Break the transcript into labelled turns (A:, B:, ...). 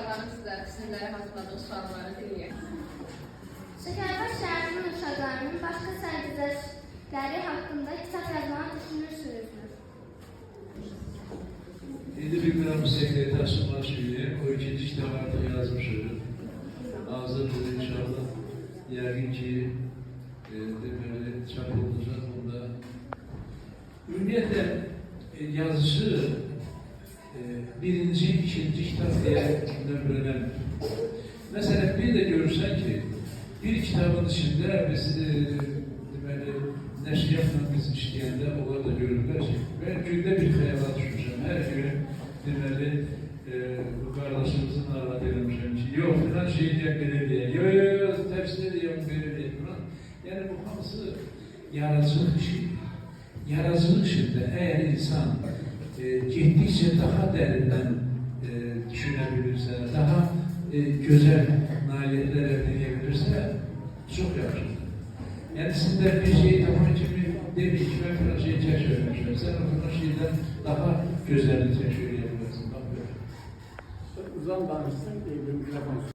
A: uşaqlarımız da sizlərə hazırladığı sualları dinləyək.
B: Şəkərbaş şəhərinin uşaqlarının başqa sərgüzəştləri haqqında kitab yazmağı düşünürsünüzmü?
C: İndi bir qram sekreter sunmak söyleyeyim. O ikinci kitabı artık yazmışım. Hazırdır inşallah. Yəqin ki, deməli, çap olacaq bunda. Ümumiyyətlə, yazısı birinci, ikinci kitap diye nömrələnmir. Mesela bir de görürsən ki, bir kitabın içində biz deməli, nəşriyyatla biz işləyəndə onlar da görürlər ki, ben gündə bir xəyala düşmüşəm. Hər gün deməli, bu qardaşımızın narahat eləmişəm ki, yox, filan şey deyək belə deyək, yox, təfsir edəyəm belə deyək filan. Yəni bu hamısı yaradıcılıq işidir. Yaradıcılıq işində əgər insan getdikcə daha dərindən düşünebilirse, daha güzel nailiyyətlər əldə edebilirse çok yaxşıdır. Yani sizler bir şeyi tapan kimi demek ki ben falan şeyi keşf etmişim. Sen o falan şeyden daha güzelini keşf edebilirsin. Bak böyle.
D: Uzan danışsın, bir mikrofon